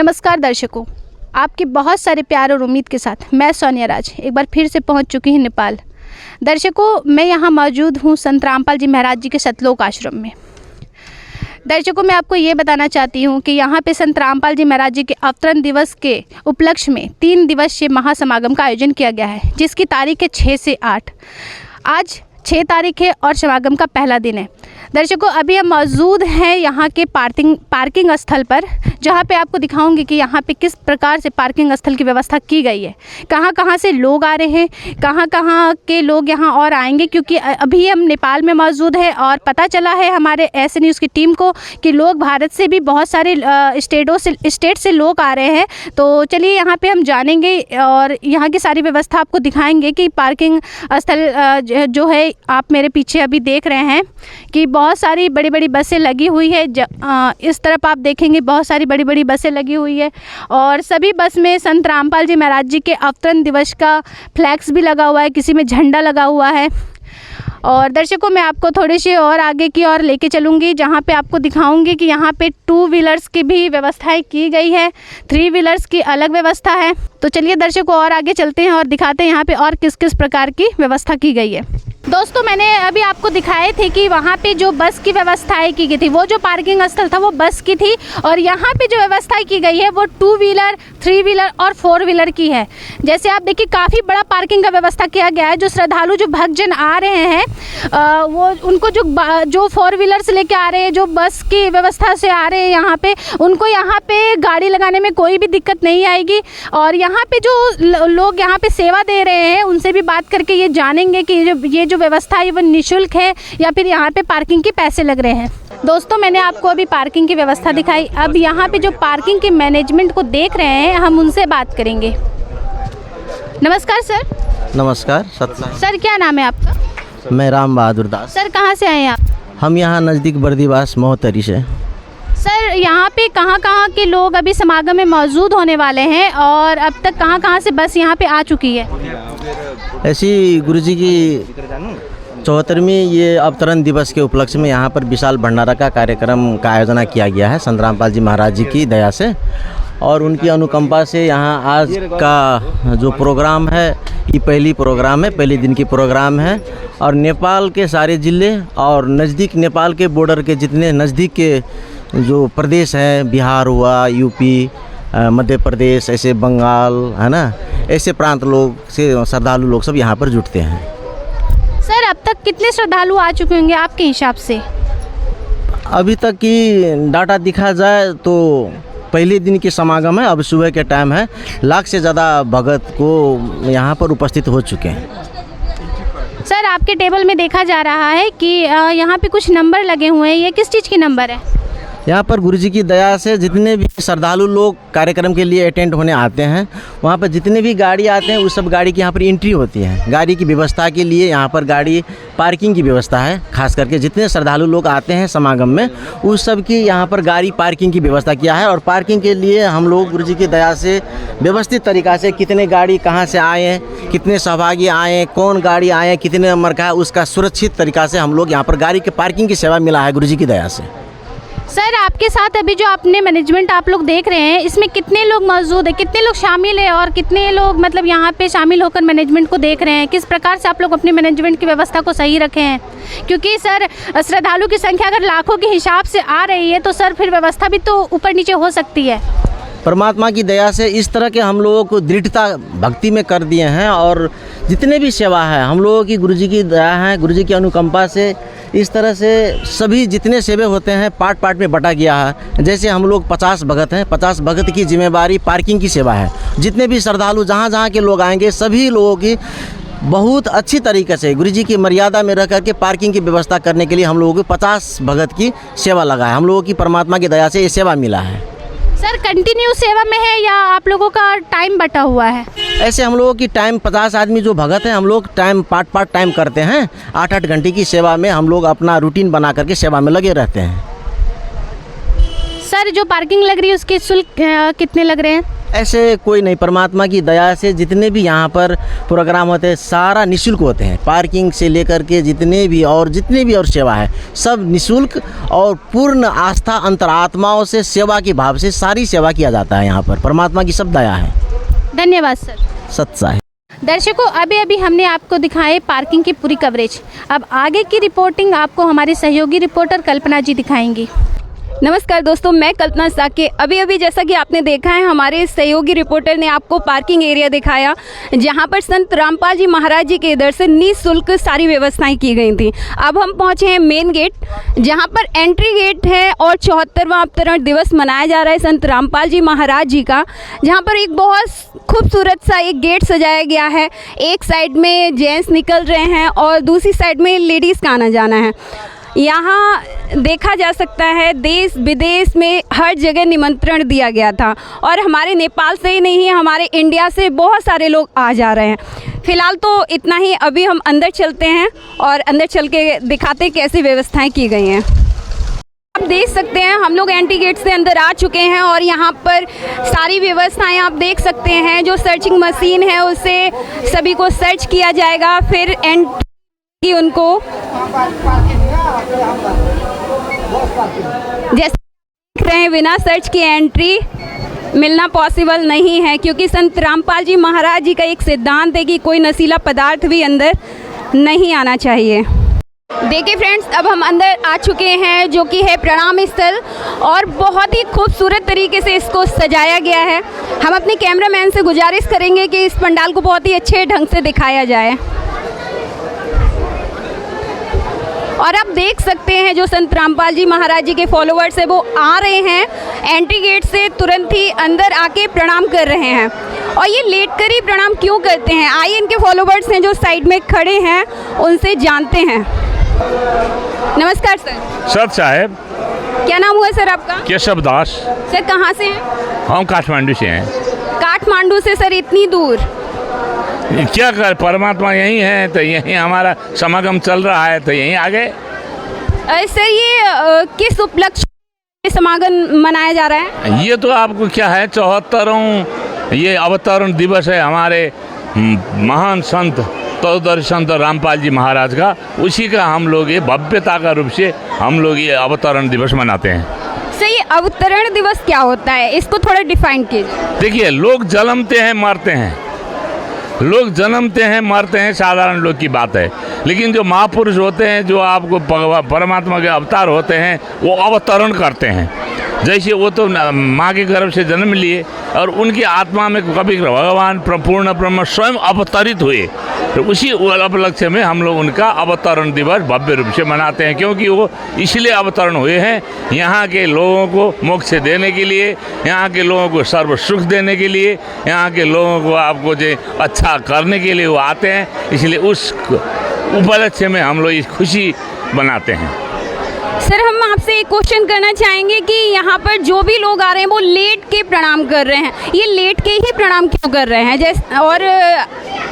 नमस्कार दर्शकों, आपके बहुत सारे प्यार और उम्मीद के साथ मैं सोनिया राज एक बार फिर से पहुंच चुकी हूं नेपाल। दर्शकों, मैं यहां मौजूद हूं संत रामपाल जी महाराज जी के सतलोक आश्रम में। दर्शकों, मैं आपको ये बताना चाहती हूं कि यहां पे संत रामपाल जी महाराज जी के अवतरण दिवस के उपलक्ष्य में 3 दिवसीय महासमागम का आयोजन किया गया है, जिसकी तारीख है 6 से 8। आज 6 तारीख है और समागम का पहला दिन है। दर्शकों, अभी हम मौजूद हैं यहाँ के पार्किंग स्थल पर, जहाँ पे आपको दिखाऊंगी कि यहाँ पे किस प्रकार से पार्किंग स्थल की व्यवस्था की गई है। कहाँ कहाँ से लोग आ रहे हैं, कहाँ कहाँ के लोग यहाँ और आएंगे, क्योंकि अभी हम नेपाल में मौजूद है और पता चला है हमारे ऐसे न्यूज़ की टीम को कि लोग भारत से भी बहुत सारे स्टेट से लोग आ रहे हैं। तो चलिए यहाँ पे हम जानेंगे और यहाँ की सारी व्यवस्था आपको दिखाएंगे कि पार्किंग स्थल जो है आप मेरे पीछे अभी देख रहे हैं कि बहुत सारी बड़ी बड़ी बसें लगी हुई है। इस तरफ आप देखेंगे बहुत सारी बड़ी बड़ी बसें लगी हुई है और सभी बस में संत रामपाल जी महाराज जी के अवतरण दिवस का फ्लैक्स भी लगा हुआ है, किसी में झंडा लगा हुआ है। और दर्शकों, मैं आपको थोड़ी सी और आगे की ओर लेके चलूँगी, जहाँ पे आपको दिखाऊंगी कि यहाँ पे 2 व्हीलर्स की भी व्यवस्थाएं की गई है, 3 व्हीलर्स की अलग व्यवस्था है। तो चलिए दर्शकों, और आगे चलते हैं और दिखाते हैं यहाँ पे और किस किस प्रकार की व्यवस्था की गई है। दोस्तों, मैंने अभी आपको दिखाए थे कि वहाँ पे जो बस की व्यवस्थाएं की गई थी, वो जो पार्किंग स्थल था वो बस की थी, और यहाँ पे जो व्यवस्थाएं की गई है वो 2 व्हीलर, 3 व्हीलर और 4 व्हीलर की है। जैसे आप देखिए, काफ़ी बड़ा पार्किंग का व्यवस्था किया गया है। जो श्रद्धालु, जो भक्तजन आ रहे हैं, वो उनको जो 4 व्हीलर से लेके आ रहे हैं, जो बस की व्यवस्था से आ रहे हैं यहाँ पे, उनको यहाँ पे गाड़ी लगाने में कोई भी दिक्कत नहीं आएगी। और यहाँ पे जो लोग यहाँ पे सेवा दे रहे हैं, उनसे भी बात करके ये जानेंगे कि ये जो व्यवस्था है वो निःशुल्क है या फिर यहाँ पे पार्किंग के पैसे लग रहे हैं। दोस्तों, मैंने आपको अभी पार्किंग की व्यवस्था दिखाई। अब यहाँ पे जो पार्किंग के मैनेजमेंट को देख रहे हैं, हम उनसे बात करेंगे। नमस्कार सर। नमस्कार सर, क्या नाम है आपका? मैं राम बहादुर दास। सर, कहाँ से आए हैं आप? हम यहाँ नज़दीक बर्दीवास महोत्तरी से। सर, यहाँ पे कहाँ कहाँ के लोग अभी समागम में मौजूद होने वाले हैं और अब तक कहाँ कहाँ से बस यहाँ पे आ चुकी है? ऐसी गुरुजी की 74वीं ये अवतरण दिवस के उपलक्ष्य में यहाँ पर विशाल भंडारा का कार्यक्रम का आयोजन किया गया है संत रामपाल जी महाराज जी की दया से, और उनकी अनुकंपा से यहाँ आज का जो प्रोग्राम है ये पहली प्रोग्राम है, पहले दिन की प्रोग्राम है। और नेपाल के सारे ज़िले और नज़दीक नेपाल के बॉर्डर के जितने नज़दीक के जो प्रदेश हैं, बिहार हुआ, यूपी, मध्य प्रदेश, ऐसे बंगाल है ना, ऐसे प्रांत लोग से श्रद्धालु लोग सब यहाँ पर जुटते हैं। सर, अब तक कितने श्रद्धालु आ चुके होंगे आपके हिसाब से? अभी तक की डाटा दिखा जाए तो पहले दिन की समागम है, अब सुबह के टाइम है, 1 लाख से ज़्यादा भगत को यहाँ पर उपस्थित हो चुके हैं। सर, आपके टेबल में देखा जा रहा है कि यहाँ पे कुछ नंबर लगे हुए हैं, ये किस चीज़ के नंबर है? यहाँ पर गुरुजी की दया से जितने भी श्रद्धालु लोग कार्यक्रम के लिए अटेंड होने आते हैं, वहाँ पर जितने भी गाड़ी आते हैं उस सब गाड़ी की यहाँ पर एंट्री होती है। गाड़ी की व्यवस्था के लिए यहाँ पर गाड़ी पार्किंग की व्यवस्था है। खास करके जितने श्रद्धालु लोग आते हैं समागम में, उस सब की यहाँ पर गाड़ी पार्किंग की व्यवस्था किया है। और पार्किंग के लिए हम लोग गुरुजी की दया से व्यवस्थित तरीक़ा से कितने गाड़ी कहाँ से आए, कितने सहभागी आए, कौन गाड़ी आए, कितने नंबर का है, उसका सुरक्षित तरीक़ा से हम लोग यहाँ पर गाड़ी के पार्किंग की सेवा मिला है गुरुजी की दया से। सर, आपके साथ अभी जो आपने मैनेजमेंट आप लोग देख रहे हैं, इसमें कितने लोग मौजूद हैं, कितने लोग शामिल हैं और कितने लोग मतलब यहाँ पे शामिल होकर मैनेजमेंट को देख रहे हैं? किस प्रकार से आप लोग अपने मैनेजमेंट की व्यवस्था को सही रखे हैं? क्योंकि सर, श्रद्धालु की संख्या अगर लाखों के हिसाब से आ रही है तो सर फिर व्यवस्था भी तो ऊपर नीचे हो सकती है। परमात्मा की दया से इस तरह के हम लोगों को दृढ़ता भक्ति में कर दिए हैं, और जितने भी सेवा है हम लोगों की गुरुजी की दया है, गुरुजी की अनुकंपा से इस तरह से सभी जितने सेवे होते हैं पार्ट में बटा गया है। जैसे हम लोग 50 भगत हैं, 50 भगत की जिम्मेवारी पार्किंग की सेवा है। जितने भी श्रद्धालु जहाँ के लोग आएंगे, सभी लोगों की बहुत अच्छी तरीके से गुरुजी की मर्यादा में रह करके पार्किंग की व्यवस्था करने के लिए हम लोगों को 50 भगत की सेवा लगा है। हम लोगों की परमात्मा की दया से ये सेवा मिला है। सर, कंटिन्यू सेवा में है या आप लोगों का टाइम बटा हुआ है? ऐसे हम लोगों की टाइम 50 आदमी जो भगत हैं, हम लोग टाइम पार्ट टाइम करते हैं। 8-8 घंटे की सेवा में हम लोग अपना रूटीन बना करके सेवा में लगे रहते हैं। सर, जो पार्किंग लग रही है उसके शुल्क कितने लग रहे हैं? ऐसे कोई नहीं, परमात्मा की दया से जितने भी यहाँ पर प्रोग्राम होते हैं सारा निःशुल्क होते हैं। पार्किंग से लेकर के जितने भी और सेवा है सब निःशुल्क और पूर्ण आस्था अंतरात्माओं से सेवा के भाव से सारी सेवा किया जाता है। यहाँ पर परमात्मा की सब दया है। धन्यवाद सर। सच्चा है। दर्शकों, अभी हमने आपको दिखाए पार्किंग की पूरी कवरेज। अब आगे की रिपोर्टिंग आपको हमारी सहयोगी रिपोर्टर कल्पना जी दिखाएंगी। नमस्कार दोस्तों, मैं कल्पना साके। अभी जैसा कि आपने देखा है, हमारे सहयोगी रिपोर्टर ने आपको पार्किंग एरिया दिखाया जहां पर संत रामपाल जी महाराज जी के इधर से निःशुल्क सारी व्यवस्थाएं की गई थी। अब हम पहुंचे हैं मेन गेट, जहां पर एंट्री गेट है और 74वां अवतरण दिवस मनाया जा रहा है संत रामपाल जी महाराज जी का, जहां पर एक बहुत खूबसूरत सा एक गेट सजाया गया है। एक साइड में जेंट्स निकल रहे हैं और दूसरी साइड में लेडीज़ का आना जाना है। यहाँ देखा जा सकता है देश विदेश में हर जगह निमंत्रण दिया गया था और हमारे नेपाल से ही नहीं, हमारे इंडिया से बहुत सारे लोग आ जा रहे हैं। फ़िलहाल तो इतना ही। अभी हम अंदर चलते हैं और अंदर चल के दिखाते कैसी व्यवस्थाएं की गई हैं। आप देख सकते हैं हम लोग एंट्री गेट से अंदर आ चुके हैं और यहाँ पर सारी व्यवस्थाएं आप देख सकते हैं। जो सर्चिंग मशीन है उससे सभी को सर्च किया जाएगा, फिर एंट्री उनको जैसे देख रहे हैं बिना सर्च की एंट्री मिलना पॉसिबल नहीं है, क्योंकि संत रामपाल जी महाराज जी का एक सिद्धांत है कि कोई नशीला पदार्थ भी अंदर नहीं आना चाहिए। देखिए फ्रेंड्स, अब हम अंदर आ चुके हैं जो कि है प्रणाम स्थल और बहुत ही खूबसूरत तरीके से इसको सजाया गया है। हम अपने कैमरामैन से गुजारिश करेंगे कि इस पंडाल को बहुत ही अच्छे ढंग से दिखाया जाए। और आप देख सकते हैं जो संत रामपाल जी महाराज जी के फॉलोअर्स हैं वो आ रहे हैं, एंट्री गेट से तुरंत ही अंदर आके प्रणाम कर रहे हैं। और ये लेट कर ही प्रणाम क्यों करते हैं, आइए इनके फॉलोअर्स हैं जो साइड में खड़े हैं उनसे जानते हैं। नमस्कार सर। सत साहेब। क्या नाम हुआ सर आपका? केशव दास। सर कहाँ से हैं? हम काठमांडू से हैं। काठमांडू से सर इतनी दूर? क्या कर, परमात्मा यहीं है तो यहीं हमारा समागम चल रहा है तो यहीं आ गए। सर ये किस उपलक्ष्य में समागम मनाया जा रहा है? ये तो आपको क्या है, 74वां ये अवतरण दिवस है हमारे महान संत तत्वदर्शी संत रामपाल जी महाराज का। उसी का हम लोग ये भव्यता का रूप से हम लोग ये अवतरण दिवस मनाते हैं। सर ये अवतरण दिवस क्या होता है, इसको थोड़ा डिफाइन कीजिए। देखिए, लोग जन्मते हैं मरते हैं, लोग जन्मते हैं मरते हैं, साधारण लोग की बात है। लेकिन जो महापुरुष होते हैं, जो आपको परमात्मा के अवतार होते हैं, वो अवतरण करते हैं। जैसे वो तो माँ के गर्भ से जन्म लिए और उनकी आत्मा में कभी भगवान पूर्ण ब्रह्म स्वयं अवतरित हुए, तो उसी उपलक्ष्य में हम लोग उनका अवतरण दिवस भव्य रूप से मनाते हैं। क्योंकि वो इसलिए अवतरण हुए हैं, यहाँ के लोगों को मोक्ष देने के लिए, यहाँ के लोगों को सर्व सुख देने के लिए, यहाँ के लोगों को आपको जो अच्छा करने के लिए वो आते हैं। इसलिए उस उपलक्ष्य में हम लोग इस खुशी बनाते हैं। सर हम आपसे एक क्वेश्चन करना चाहेंगे कि यहाँ पर जो भी लोग आ रहे हैं वो लेट के प्रणाम कर रहे हैं, ये लेट के ही प्रणाम क्यों कर रहे हैं? जैसे और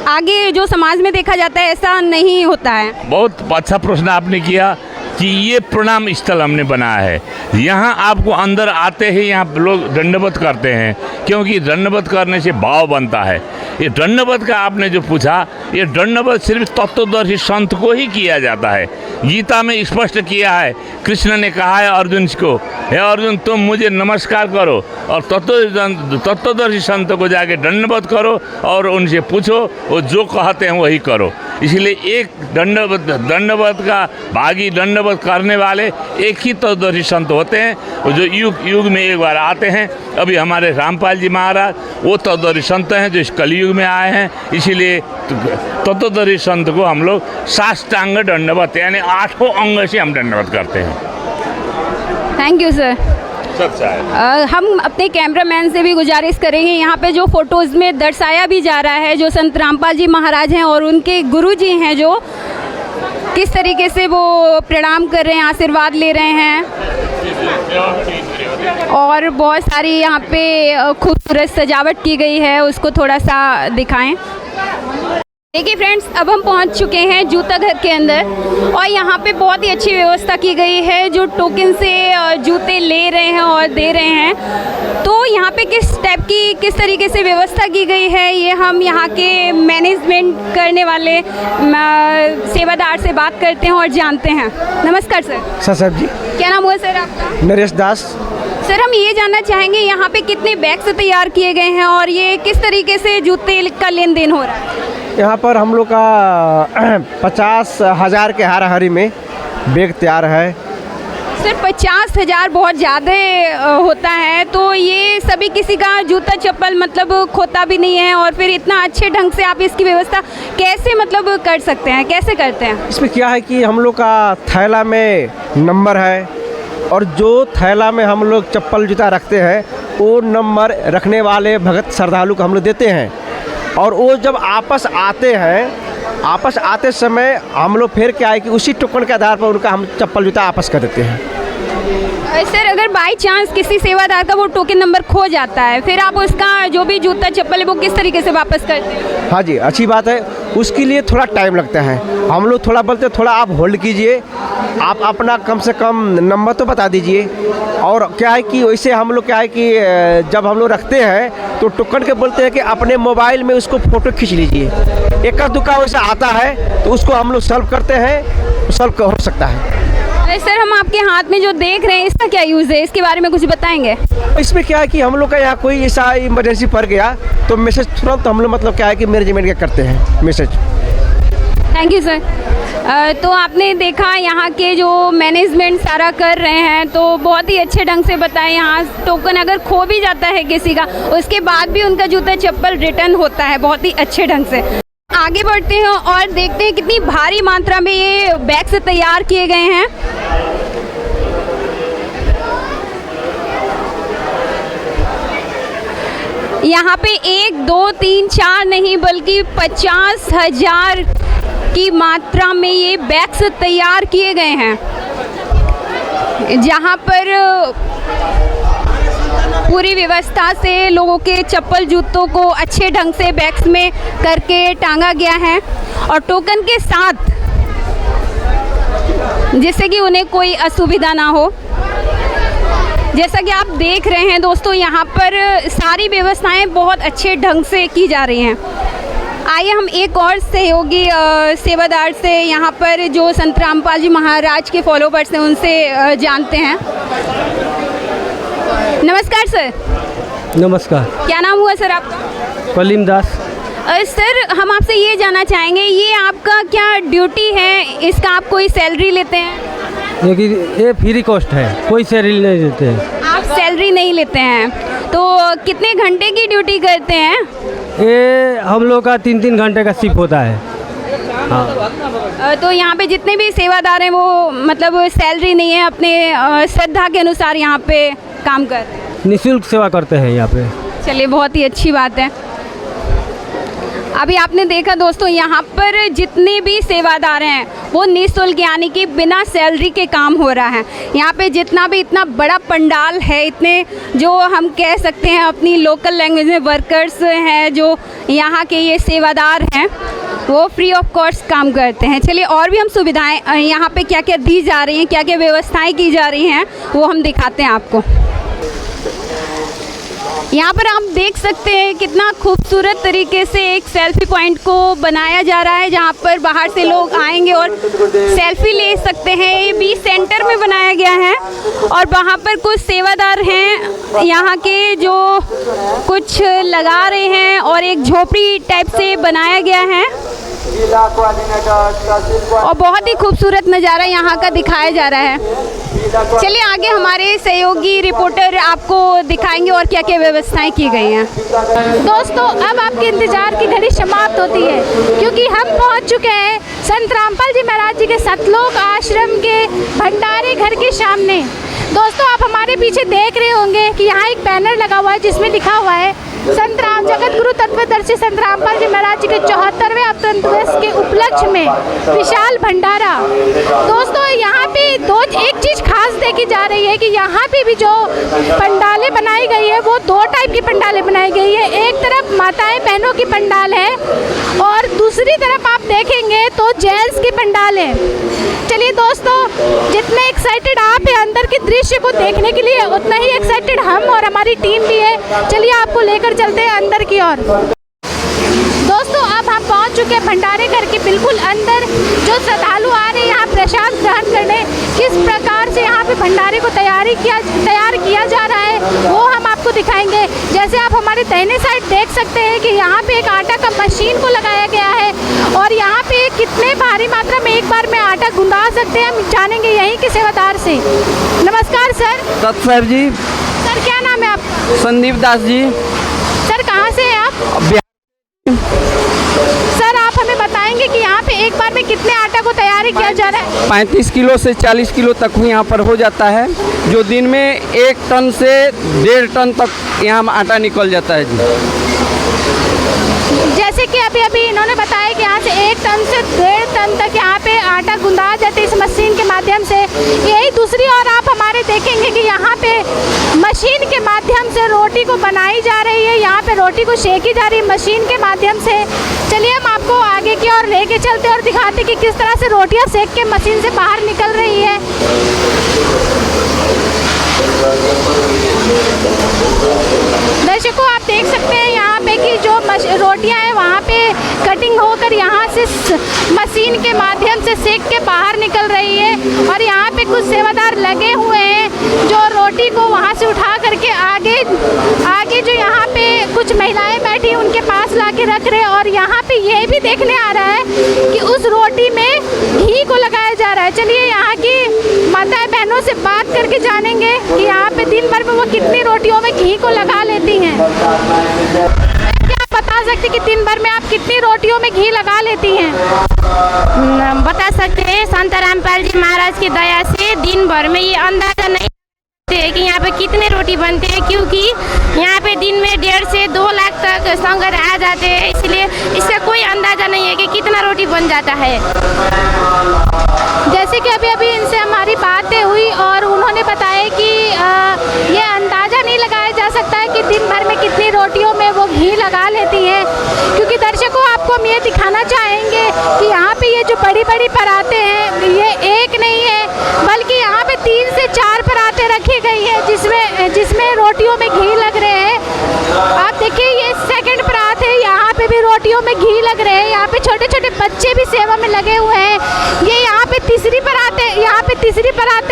आगे जो समाज में देखा जाता है ऐसा नहीं होता है। बहुत अच्छा प्रश्न आपने किया कि ये प्रणाम स्थल हमने बनाया है। यहाँ आपको अंदर आते ही यहाँ लोग दंडवत करते हैं, क्योंकि दंडवत करने से भाव बनता है। ये दंडवत का आपने जो पूछा, ये दंडवत सिर्फ तत्वदर्शी संत को ही किया जाता है। गीता में स्पष्ट किया है, कृष्ण ने कहा है अर्जुन को, हे अर्जुन तुम मुझे नमस्कार करो और तत्वदर्शी संत को जाके दंडवत करो और उनसे पूछो, वो जो कहते हैं वही करो। इसलिए एक दंडवत का भागी, दंडवत करने वाले एक ही तत्वदर्शी संत होते हैं जो युग युग में एक बार आते हैं। अभी हमारे रामपाल जी महाराज वो तत्वदर्शी संत हैं जो इस कलयुग में आए हैं। इसीलिए तत्वदर्शी संत को हम लोग साष्टांग दंडवत यानी 8 अंग से हम दंडवत करते हैं। Thank you sir. हम अपने कैमरामैन से भी गुजारिश करेंगे, यहाँ पे जो फोटोज़ में दर्शाया भी जा रहा है जो संत रामपाल जी महाराज हैं और उनके गुरु जी हैं, जो किस तरीके से वो प्रणाम कर रहे हैं, आशीर्वाद ले रहे हैं और बहुत सारी यहाँ पे खूबसूरत सजावट की गई है, उसको थोड़ा सा दिखाएं। देखिए फ्रेंड्स, अब हम पहुंच चुके हैं जूता घर के अंदर और यहाँ पे बहुत ही अच्छी व्यवस्था की गई है। जो टोकन से जूते ले रहे हैं और दे रहे हैं, तो यहाँ पे किस तरीके से व्यवस्था की गई है, ये हम यहाँ के मैनेजमेंट करने वाले सेवादार से बात करते हैं और जानते हैं। नमस्कार सर। साहब जी। क्या नाम हुआ सर आपका? नरेश दास। सर, हम ये जानना चाहेंगे यहाँ पे कितने बैग से तैयार किए गए हैं और ये किस तरीके से जूते का लेन देन हो रहा है? यहाँ पर हम लोग का 50,000 के हाराहारी में बैग तैयार है। सर, 50,000 बहुत ज़्यादा होता है, तो ये सभी किसी का जूता चप्पल मतलब खोता भी नहीं है और फिर इतना अच्छे ढंग से आप इसकी व्यवस्था कैसे मतलब कर सकते हैं, कैसे करते हैं? इसमें क्या है कि हम लोग का थैला में नंबर है और जो थैला में हम लोग चप्पल जूता रखते हैं वो नंबर रखने वाले भगत श्रद्धालु को हम लोग देते हैं और वो जब आपस आते समय हम लोग फिर क्या है कि उसी टोकन के आधार पर उनका हम चप्पल जूता आपस कर देते हैं। सर, अगर बाई चांस किसी सेवादार का वो टोकन नंबर खो जाता है, फिर आप उसका जो भी जूता चप्पल है वो किस तरीके से वापस करते हैं? हाँ जी, अच्छी बात है। उसके लिए थोड़ा टाइम लगता है। हम लोग थोड़ा बोलते हैं थोड़ा आप होल्ड कीजिए, आप अपना कम से कम नंबर तो बता दीजिए। और क्या है कि वैसे हम लोग क्या है कि जब हम लोग रखते हैं तो टोकन के बोलते हैं कि अपने मोबाइल में उसको फ़ोटो खींच लीजिए। एक दुक्का वैसे आता है तो उसको हम लोग सॉल्व करते हैं, सॉल्व हो सकता है। सर, हम आपके हाथ में जो देख रहे हैं इसका क्या यूज़ है, इसके बारे में कुछ बताएंगे? इसमें क्या है कि हम लोग का यहाँ कोई ऐसा इमरजेंसी पड़ गया तो मैसेज तुरंत हम लोग मतलब क्या है कि मैनेजमेंट के करते हैं मैसेज। Thank you sir. तो आपने देखा यहाँ के जो मैनेजमेंट सारा कर रहे हैं, तो बहुत ही अच्छे ढंग से बताएं। यहाँ टोकन अगर खो भी जाता है किसी का, उसके बाद भी उनका जूता चप्पल रिटर्न होता है बहुत ही अच्छे ढंग से। आगे बढ़ते हैं और देखते हैं कितनी भारी मात्रा में ये बैग से तैयार किए गए हैं। यहाँ पे 1, 2, 3, 4 नहीं बल्कि 50,000 की मात्रा में ये बैग्स तैयार किए गए हैं, जहाँ पर पूरी व्यवस्था से लोगों के चप्पल जूतों को अच्छे ढंग से बैग्स में करके टांगा गया है और टोकन के साथ, जिससे कि उन्हें कोई असुविधा ना हो। जैसा कि आप देख रहे हैं दोस्तों, यहाँ पर सारी व्यवस्थाएं बहुत अच्छे ढंग से की जा रही हैं। आइए हम एक और सहयोगी सेवादार से, यहाँ पर जो संत रामपाल जी महाराज के फॉलोवर्स हैं, उनसे जानते हैं। नमस्कार सर। नमस्कार। क्या नाम हुआ सर आपका? कलीम दास। सर, हम आपसे ये जानना चाहेंगे, ये आपका क्या ड्यूटी है, इसका आप कोई सैलरी लेते हैं? ये फ्री कॉस्ट है, कोई सैलरी नहीं देते हैं। आप सैलरी नहीं लेते हैं, तो कितने घंटे की ड्यूटी करते हैं? ये हम लोग का 3-3 घंटे का शिफ्ट होता है। हाँ। तो यहाँ पे जितने भी सेवादार हैं वो मतलब सैलरी नहीं है, अपने श्रद्धा के अनुसार यहाँ पे काम कर रहे हैं, निःशुल्क सेवा करते हैं यहाँ पे। चलिए, बहुत ही अच्छी बात है। अभी आपने देखा दोस्तों, यहाँ पर जितने भी सेवादार हैं वो निःशुल्क यानी कि बिना सैलरी के काम हो रहा है। यहाँ पे जितना भी इतना बड़ा पंडाल है, इतने जो हम कह सकते हैं अपनी लोकल लैंग्वेज में वर्कर्स हैं, जो यहाँ के ये सेवादार हैं, वो फ्री ऑफ कॉस्ट काम करते हैं। चलिए, और भी हम सुविधाएं यहाँ पे क्या क्या दी जा रही हैं, क्या क्या व्यवस्थाएं की जा रही हैं, वो हम दिखाते हैं आपको। यहाँ पर आप देख सकते हैं कितना खूबसूरत तरीके से एक सेल्फी पॉइंट को बनाया जा रहा है, जहाँ पर बाहर से लोग आएंगे और सेल्फी ले सकते हैं। ये बीच सेंटर में बनाया गया है और वहाँ पर कुछ सेवादार हैं यहाँ के जो कुछ लगा रहे हैं और एक झोपड़ी टाइप से बनाया गया है और बहुत ही खूबसूरत नज़ारा यहाँ का दिखाया जा रहा है। चलिए, आगे हमारे सहयोगी रिपोर्टर आपको दिखाएंगे और क्या क्या व्यवस्थाएं की गई हैं। दोस्तों, अब आपके इंतजार की घड़ी समाप्त होती है, क्योंकि हम पहुंच चुके हैं संत रामपाल जी महाराज जी के सतलोक आश्रम के भंडारे घर के सामने, दोस्तों आप हमारे पीछे देख रहे होंगे कि यहाँ एक बैनर लगा हुआ है जिसमें लिखा हुआ है संत राम जगत गुरु तत्वदर्शी संत रामपाल जी महाराज जी के 74वें अवतरण दिवस के उपलक्ष्य में विशाल भंडारा। दोस्तों यहाँ पे एक चीज़ खास देखी जा रही है कि यहाँ पे भी जो पंडालें बनाई गई है वो दो टाइप की पंडालें बनाई गई है। एक तरफ माताएं बहनों की पंडाल है और दूसरी तरफ आप देखेंगे तो जेंट्स की पंडाल है। चलिए दोस्तों, जितने एक्साइटेड आप हैं अंदर के दृश्य को देखने के लिए, उतना ही एक्साइटेड हम और हमारी टीम भी है। चलिए आपको लेकर चलते हैं अंदर की ओर। दोस्तों अब हम पहुंच चुके हैं भंडारे घर के बिल्कुल अंदर। जो श्रद्धालु आ रहे हैं यहाँ प्रसाद ग्रहण करने, किस प्रकार से यहाँ पे भंडारे को तैयार किया जा रहा है वो हम आपको दिखाएंगे। जैसे आप हमारे दाहिने साइड देख सकते हैं कि यहाँ पे एक आटा का मशीन को लगाया गया है और यहाँ पे कितने भारी मात्रा में एक बार में आटा गुंदा सकते हैं हम जानेंगे यहीं के सेवादार से। नमस्कार सर। दत्त साहब जी। सर क्या नाम है आपका? संदीप दास जी। सर कहाँ से हैं आप? सर आप हमें बताएंगे कि यहाँ पे एक बार में कितने आटा को तैयारी किया जा रहा है? 35 किलो से 40 किलो तक यहाँ पर हो जाता है, जो दिन में 1 टन से 1.5 टन तक यहाँ आटा निकल जाता है जी। जैसे कि अभी इन्होंने बताया कि यहाँ से 1 टन से 1.5 टन तक यहाँ पे आटा गुंदा जाता है इस मशीन के माध्यम से। यही दूसरी ओर आप हमारे देखेंगे कि यहाँ पे मशीन के माध्यम से रोटी को बनाई जा रही है। यहाँ पे रोटी को सेकी जा रही है मशीन के माध्यम से। चलिए हम आपको आगे की ओर लेके चलते और दिखाते कि किस तरह से रोटियाँ सेक के मशीन से बाहर निकल रही है। दर्शकों आप देख सकते हैं यहाँ पे कि जो रोटियाँ हैं वहाँ पे कटिंग होकर यहाँ से मशीन के माध्यम से सेक के बाहर निकल रही है और यहाँ पे कुछ सेवादार लगे हुए हैं जो रोटी को वहाँ से उठा करके आगे जो यहाँ पे कुछ महिलाएं बैठी उनके पास ला के रख रहे हैं। और यहाँ पे ये भी देखने आ रहा है कि उस रोटी में घी को लगाया जा रहा है। चलिए यहाँ की माताएं बहनों से बात करके जानेंगे कि यहाँ पे दिन भर में वो कितनी रोटियों में घी को लगा लेती हैं। क्या आप बता सकते कि दिन भर में आप कितनी रोटियों में घी लगा लेती हैं? बता सकते हैं, संत रामपाल जी महाराज की दया से दिन भर में ये अंदाजा नहीं है कि यहाँ पे कितने रोटी बनते हैं, क्योंकि यहाँ पे दिन में 1.5 से 2 लाख तक संगर आ जाते हैं, इसलिए इसका कोई अंदाजा नहीं है कि कितना रोटी बन जाता है। जैसे कि अभी इनसे हमारी बातें हुई और उन्होंने बताया कि ये अंदाज़ा नहीं लगाया जा सकता है कि दिन भर में कितनी रोटियों में वो घी लगा लेती हैं, क्योंकि दर्शकों आपको हम ये दिखाना चाहेंगे कि यहाँ पे ये जो बड़ी बड़ी परातें हैं ये एक नहीं है बल्कि यहाँ पे 3 से 4 परातें रखी गई है जिसमें रोटियों में घी लग रहे हैं। आप देखिए ये सेकंड परात है, यहाँ पे भी रोटियों में घी लग रहे हैं। यहाँ पे छोटे छोटे बच्चे भी सेवा में लगे हुए हैं। ये यहाँ पे तीसरी परातें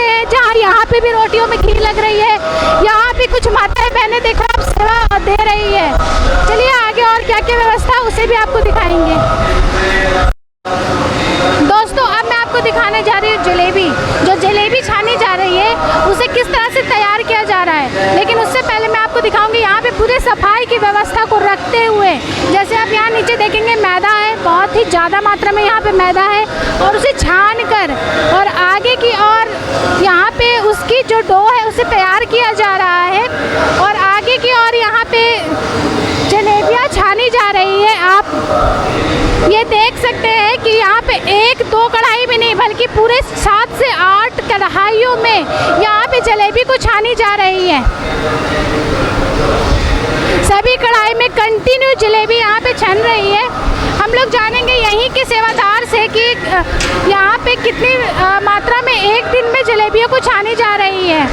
हैं जहाँ यहाँ पे भी रोटियों में घी लग रही है। यहाँ पे कुछ माताएं बहनें देखो आप सेवा दे रही है। चलिए आगे और क्या क्या व्यवस्था उसे भी आपको दिखाएंगे। दोस्तों अब मैं आपको दिखाने जा रही हूँ जलेबी। जो जलेबी छानी जा रही है उसे किस तरह से तैयार किया जा रहा है, लेकिन उससे पहले मैं आपको दिखाऊंगी यहाँ पे पूरे सफाई की व्यवस्था को रखते हुए। जैसे आप यहाँ नीचे देखेंगे मैदा है, बहुत ही ज़्यादा मात्रा में यहाँ पे मैदा है और उसे छान कर और आगे की ओर यहाँ पे उसकी जो डो है उसे तैयार किया जा रहा है और आगे की ओर यहाँ पे जलेबियाँ छानी जा रही है। आप ये देख सकते हैं कि यहाँ पे 1-2 कढ़ाई में नहीं बल्कि पूरे 7 से 8 कढ़ाइयों में यहाँ पे जलेबी को छानी जा रही है। सभी कढ़ाई में कंटिन्यू जलेबी यहाँ पे छन रही है। हम लोग जानेंगे यहीं के सेवादार से कि यहाँ पे कितनी मात्रा में एक दिन में जलेबियों को छानी जा रही है।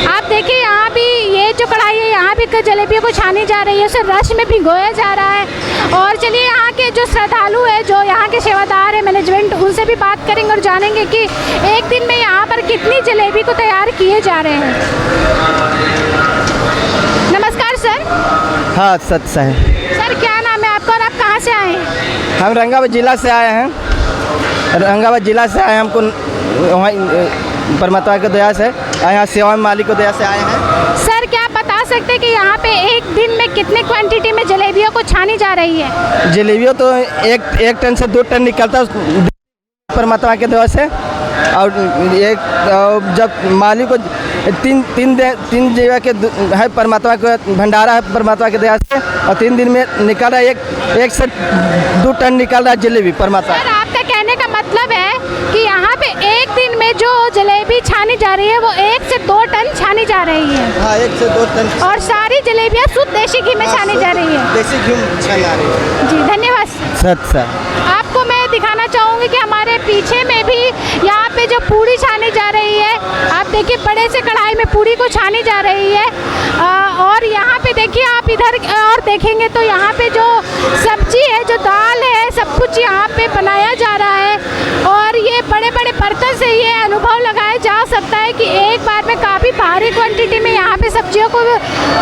आप देखिए यहाँ भी ये जो कढ़ाई है यहाँ भी जलेबियों को छानी जा रही है, उसे रस में भिगोया जा रहा है। और चलिए यहाँ के जो श्रद्धालु है, जो यहाँ के सेवादार है, मैनेजमेंट, उनसे भी बात करेंगे और जानेंगे कि एक दिन में यहाँ पर कितनी जलेबी को तैयार किए जा रहे हैं। नमस्कार सर। हाँ सच है। सर क्या नाम है आपका और आप कहाँ से आए हैं? हम रंगाबाद जिला से आए हैं। हमको वहाँ परमात्मा की दया से यहाँ सेवा में मालिक को दया से आए हैं। सर क्या आप बता सकते हैं कि यहाँ पे एक दिन में कितने क्वांटिटी में जलेबियों को छानी जा रही है? जलेबियों तो एक टन से 2 टन निकलता है परमात्मा के दया से। और एक जब मालिक को तीन जगह के है परमात्मा का भंडारा है परमात्मा के दया से, और 3 दिन में निकल रहा है 1 से 2 टन निकल रहा है जलेबी परमात्मा। सर, आपका कहने का मतलब है कि यहाँ पे एक दिन में जो जलेबी छानी जा रही है वो 1 से 2 टन छानी जा रही है। हाँ, 1 से 2 टन। और सारी जलेबियाँ शुद्ध देसी घी में छानी जा रही है। देसी घी में छानी जा रही है। जी धन्यवाद। सर आपको मैं दिखाना चाहूँगी कि हमारे पीछे में भी यहाँ पे जो पूड़ी छानी जा रही है, आप देखिए बड़े से कढ़ाई में पूड़ी को छानी जा रही है। और यहाँ पे देखिए आप इधर और देखेंगे तो यहाँ पे जो सब्जी है, जो दाल है, सब कुछ यहाँ पे बनाया जा रहा है। और ये बड़े बड़े बर्तन से ये अनुभव लगाया जा सकता है कि एक बार में काफ़ी भारी क्वांटिटी में यहाँ पे सब्जियों को,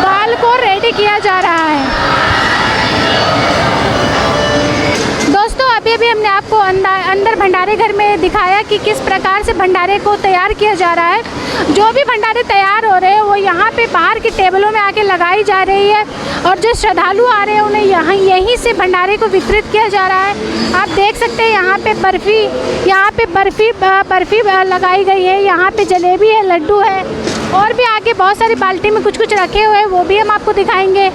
दाल को रेडी किया जा रहा है। दोस्तों, अभी भी हमने आपको अंदर भंडारे घर में दिखाया कि किस प्रकार से भंडारे को तैयार किया जा रहा है। जो भी भंडारे तैयार हो रहे हैं वो यहाँ पे बाहर की टेबलों में आके लगाई जा रही है, और जो श्रद्धालु आ रहे हैं उन्हें यहीं से भंडारे को वितरित किया जा रहा है। आप देख सकते हैं यहाँ पे बर्फ़ी लगाई गई है, यहाँ पे जलेबी है, लड्डू है, और भी आगे बहुत सारी बाल्टी में कुछ कुछ रखे हुए हैं, वो भी हम आपको दिखाएँगे।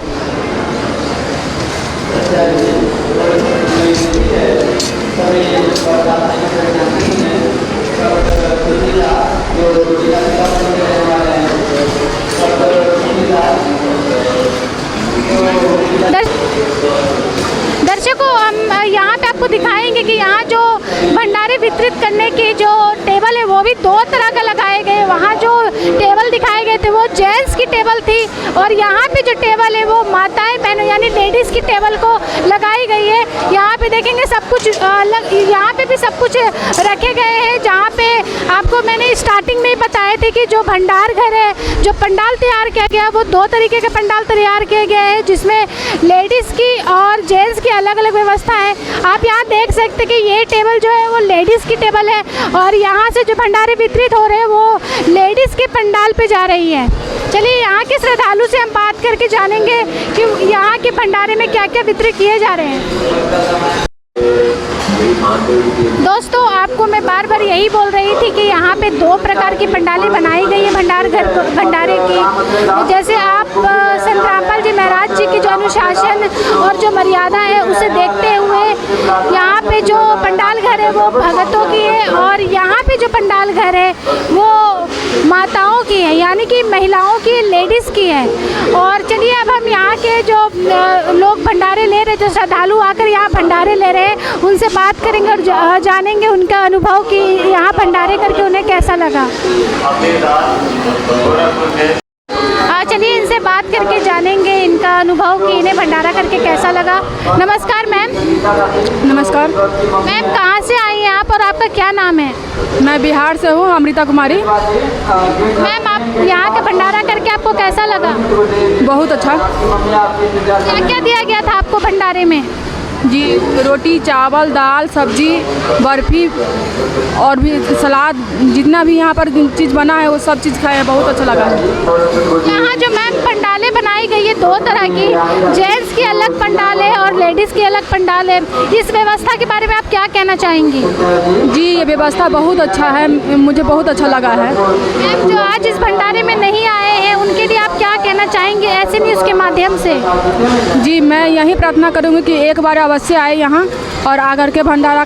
दर्शकों, हम यहाँ पे आपको दिखाएंगे कि यहाँ जो भंडारे वितरित करने के जो टेबल है वो भी 2 तरह का लगाए गए। वहाँ जो टेबल दिखाए गए थे वो जेंट्स की टेबल थी, और यहाँ पे जो टेबल है वो माताएं बहनों यानी लेडीज़ की टेबल को लगाई गई है। यहाँ पे देखेंगे सब कुछ यहाँ पे भी सब कुछ रखे गए हैं। जहाँ पे आपको मैंने स्टार्टिंग में ही बताए थे कि जो भंडार घर है, जो पंडाल तैयार किया गया वो 2 तरीके के पंडाल तैयार किए गए हैं, जिसमें लेडीज़ की और जेंट्स की अलग अलग व्यवस्था है। आप यहाँ देख सकते हैं कि ये टेबल जो है वो लेडीज़ की टेबल है, और यहाँ से जो भंडारे वितरित हो रहे हैं वो लेडीज़ के पंडाल पे जा रही है। चलिए यहाँ के श्रद्धालु से हम बात करके जानेंगे कि यहाँ के भंडारे में क्या क्या वितरित किए जा रहे हैं। दोस्तों, आपको मैं बार बार यही बोल रही थी कि यहाँ पे 2 प्रकार की पंडालें बनाई गई है भंडारे की। जैसे आप संत रामपाल जी महाराज जी की जो अनुशासन और जो मर्यादा है उसे देखते हुए यहाँ पे जो पंडाल घर है वो भगतों की है, और यहाँ पे जो पंडाल घर है वो माताओं की है, यानी कि महिलाओं की, लेडीज़ की है। और चलिए अब हम यहाँ के जो लोग भंडारे ले रहे, जो श्रद्धालु आकर यहाँ भंडारे ले रहे हैं, उनसे बात करेंगे और जानेंगे उनका अनुभव कि यहाँ भंडारे करके उन्हें कैसा लगा। चलिए इनसे बात करके जानेंगे इनका अनुभव कि इन्हें भंडारा करके कैसा लगा। नमस्कार मैम। नमस्कार मैम, कहाँ से आई हैं आप और आपका क्या नाम है? मैं बिहार से हूँ, अमृता कुमारी। मैम, आप यहाँ का भंडारा करके आपको कैसा लगा? बहुत अच्छा। क्या क्या दिया गया था आपको भंडारे में? जी, रोटी, चावल, दाल, सब्जी, बर्फ़ी और भी सलाद, जितना भी यहाँ पर चीज़ बना है वो सब चीज़ खाए, बहुत अच्छा लगा है। यहाँ जो मैम पंडालें बनाई गई है 2 तरह की, जेंट्स की अलग पंडाल है और लेडीज़ की अलग पंडाल है, इस व्यवस्था के बारे में आप क्या कहना चाहेंगी? जी, ये व्यवस्था बहुत अच्छा है, मुझे बहुत अच्छा लगा है। मैम, जो आज इस भंडारे में नहीं आए हैं उनके लिए आप क्या कहना चाहेंगे ऐसे न्यूज़ के माध्यम से? जी, मैं यही प्रार्थना करूँगी कि एक बार अवश्य आए यहाँ और आकर के भंडारा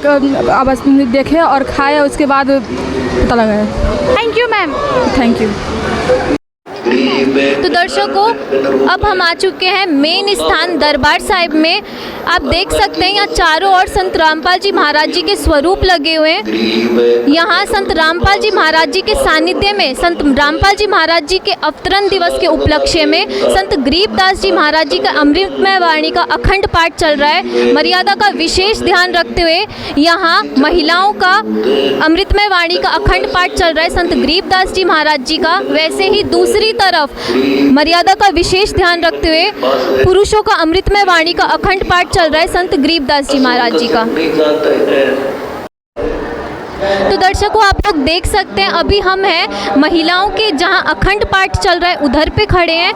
अवश्य देखे और खाए, उसके बाद पता लगाए। Thank you ma'am. Thank you. तो दर्शकों, अब हम आ चुके हैं मेन स्थान दरबार साहिब में। आप देख सकते हैं यहाँ चारों ओर संत रामपाल जी महाराज जी के स्वरूप लगे हुए हैं। यहाँ संत रामपाल जी महाराज जी के सानिध्य में संत रामपाल जी महाराज जी के अवतरण दिवस के उपलक्ष्य में संत गरीबदास जी महाराज जी का अमृतमय वाणी का अखंड पाठ चल रहा है। मर्यादा का विशेष ध्यान रखते हुए यहाँ महिलाओं का अमृतमय वाणी का अखंड पाठ चल रहा है संत गरीबदास जी महाराज जी का। वैसे ही दूसरी तरफ मर्यादा का विशेष ध्यान रखते हुए पुरुषों का अमृतमय वाणी का अखंड पाठ चल रहा है संत गरीबदास जी महाराज जी का। तो दर्शकों आप लोग देख सकते हैं अभी हम हैं महिलाओं के जहां अखंड पाठ चल रहा है उधर पे खड़े हैं।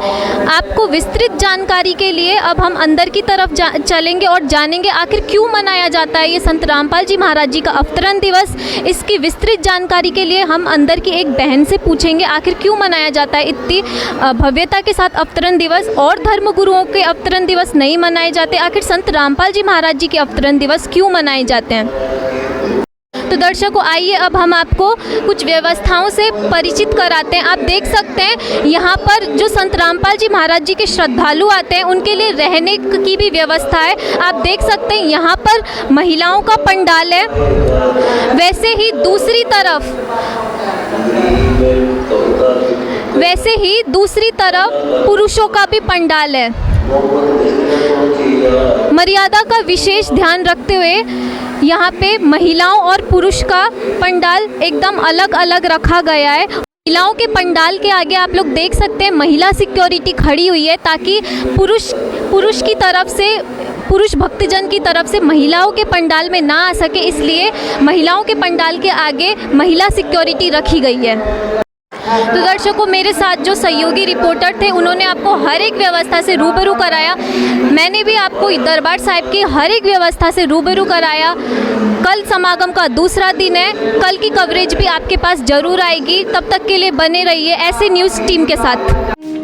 आपको विस्तृत जानकारी के लिए अब हम अंदर की तरफ चलेंगे और जानेंगे आखिर क्यों मनाया जाता है ये संत रामपाल जी महाराज जी का अवतरण दिवस। इसकी विस्तृत जानकारी के लिए हम अंदर की एक बहन से पूछेंगे आखिर क्यों मनाया जाता है इतनी भव्यता के साथ अवतरण दिवस। और धर्मगुरुओं के अवतरण दिवस नहीं मनाए जाते, आखिर संत रामपाल जी महाराज जी के अवतरण दिवस क्यों मनाए जाते हैं। तो दर्शकों आइए अब हम आपको कुछ व्यवस्थाओं से परिचित कराते हैं। आप देख सकते हैं यहाँ पर जो संत रामपाल जी महाराज जी के श्रद्धालु आते हैं उनके लिए रहने की भी व्यवस्था है। आप देख सकते हैं यहाँ पर महिलाओं का पंडाल है, वैसे ही दूसरी तरफ पुरुषों का भी पंडाल है। मर्यादा का विशेष ध्यान रखते हुए यहाँ पे महिलाओं और पुरुष का पंडाल एकदम अलग अलग रखा गया है। महिलाओं के पंडाल के आगे आप लोग देख सकते हैं महिला सिक्योरिटी खड़ी हुई है ताकि पुरुष की तरफ से पुरुष भक्तजन की तरफ से महिलाओं के पंडाल में ना आ सके, इसलिए महिलाओं के पंडाल के आगे महिला सिक्योरिटी रखी गई है। तो दर्शकों मेरे साथ जो सहयोगी रिपोर्टर थे उन्होंने आपको हर एक व्यवस्था से रूबरू कराया। मैंने भी आपको दरबार साहिब की हर एक व्यवस्था से रूबरू कराया। कल समागम का दूसरा दिन है, कल की कवरेज भी आपके पास जरूर आएगी। तब तक के लिए बने रहिए ऐसे न्यूज़ टीम के साथ।